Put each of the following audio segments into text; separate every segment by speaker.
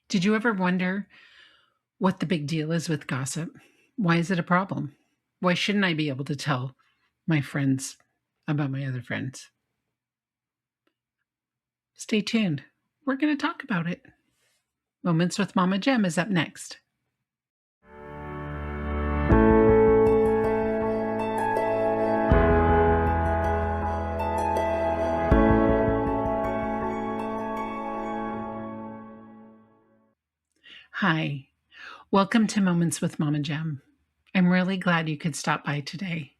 Speaker 1: Did you ever wonder what the big deal is with gossip? Why is it a problem? Why shouldn't I be able to tell my friends about my other friends? Stay tuned. We're going to talk about it. Moments with Mama Jem is up next. Hi, welcome to Moments with Mama Jem. I'm really glad you could stop by today.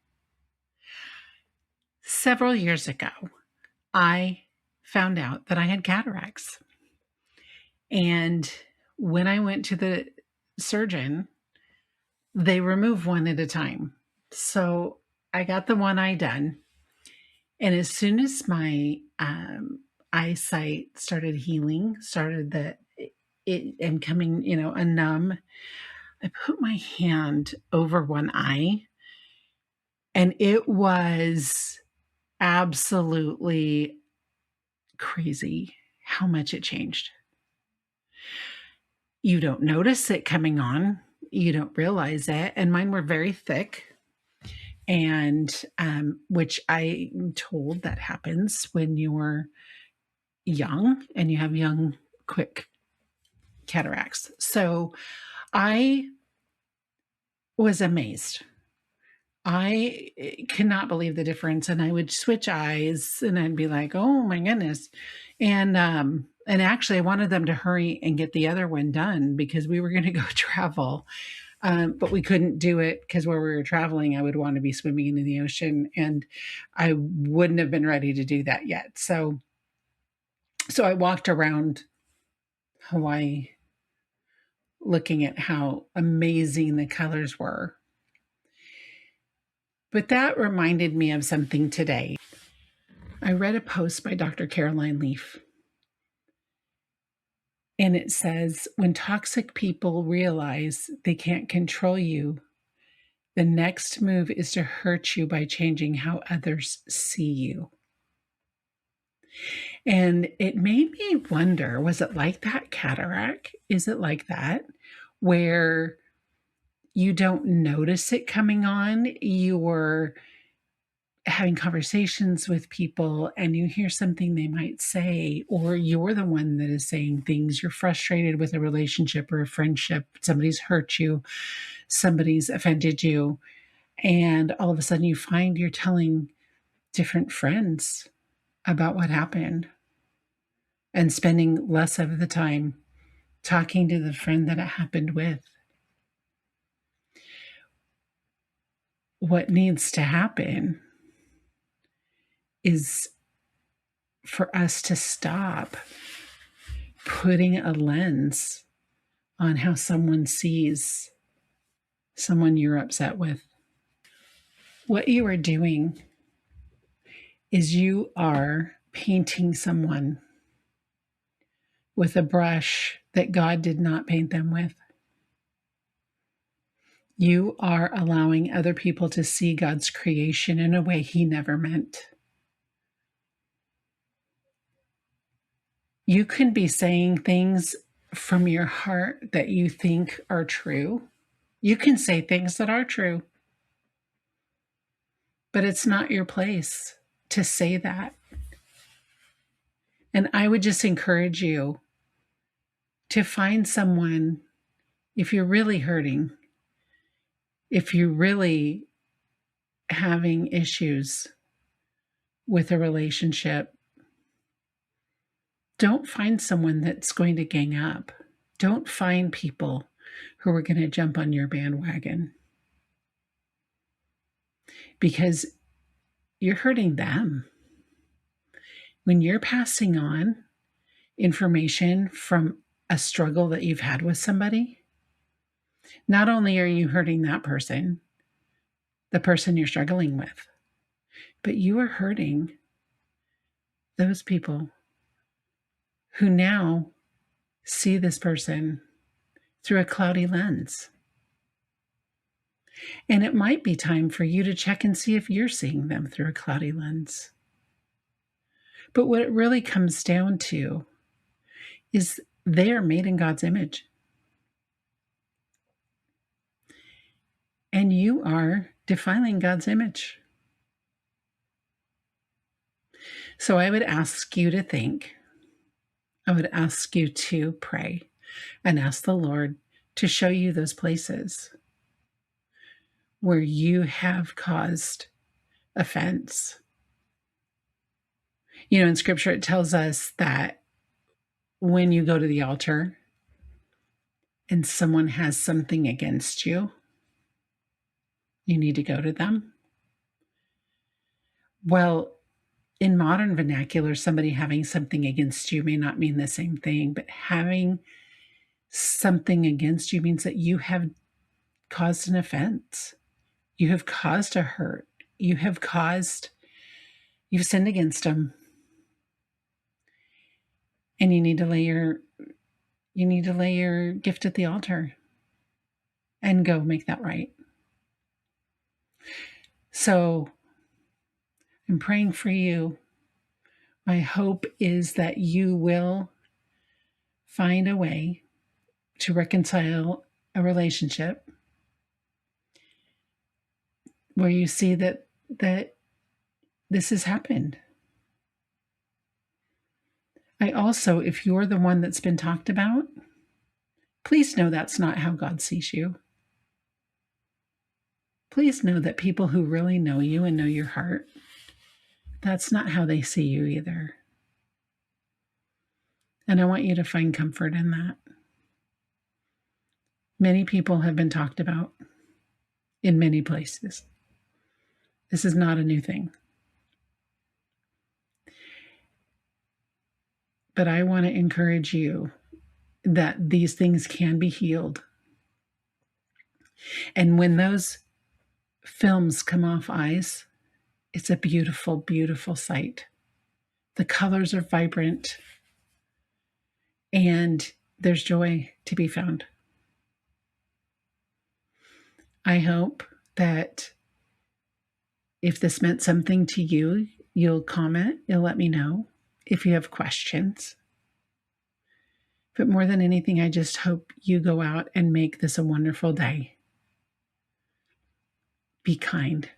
Speaker 1: Several years ago, I found out that I had cataracts. And when I went to the surgeon, they remove one at a time. So I got the one eye done. And as soon as my eyesight started healing, it and coming, a numb, I put my hand over one eye and it was absolutely crazy how much it changed. You don't notice it coming on, you don't realize it. And mine were very thick, and which I'm told that happens when you're young and you have young, quick cataracts. So I was amazed. I cannot believe the difference. And I would switch eyes and I'd be like, oh my goodness. And actually I wanted them to hurry and get the other one done because we were going to go travel. But we couldn't do it because where we were traveling, I would want to be swimming into the ocean and I wouldn't have been ready to do that yet. So I walked around Hawaii looking at how amazing the colors were. But that reminded me of something today. I read a post by Dr. Caroline Leaf. And it says, when toxic people realize they can't control you, the next move is to hurt you by changing how others see you. And it made me wonder, was it like that cataract? Is it like that where you don't notice it coming on? You're having conversations with people and you hear something they might say, or you're the one that is saying things. You're frustrated with a relationship or a friendship. Somebody's hurt you, somebody's offended you. And all of a sudden you find you're telling different friends about what happened and spending less of the time talking to the friend that it happened with. What needs to happen is for us to stop putting a lens on how someone sees someone you're upset with. What you are doing is you are painting someone with a brush that God did not paint them with. You are allowing other people to see God's creation in a way He never meant. You can be saying things from your heart that you think are true. You can say things that are true, but it's not your place to say that. And I would just encourage you to find someone, if you're really hurting, if you're really having issues with a relationship, don't find someone that's going to gang up. Don't find people who are going to jump on your bandwagon, because you're hurting them. When you're passing on information from a struggle that you've had with somebody, not only are you hurting that person, the person you're struggling with, but you are hurting those people who now see this person through a cloudy lens. And it might be time for you to check and see if you're seeing them through a cloudy lens. But what it really comes down to is They are made in God's image. And you are defiling God's image. So I would ask you to think, I would ask you to pray and ask the Lord to show you those places where you have caused offense. In scripture, it tells us that when you go to the altar and someone has something against you, you need to go to them. Well, in modern vernacular, somebody having something against you may not mean the same thing, but having something against you means that you have caused an offense. You have caused a hurt. You've sinned against them. And you need to lay your gift at the altar and go make that right. So I'm praying for you. My hope is that you will find a way to reconcile a relationship where you see that this has happened. I also, if you're the one that's been talked about, please know that's not how God sees you. Please know that people who really know you and know your heart, that's not how they see you either. And I want you to find comfort in that. Many people have been talked about in many places. This is not a new thing. But I want to encourage you that these things can be healed. And when those films come off eyes, it's a beautiful, beautiful sight. The colors are vibrant and there's joy to be found. I hope that if this meant something to you, you'll comment, you'll let me know if you have questions. But more than anything, I just hope you go out and make this a wonderful day. Be kind.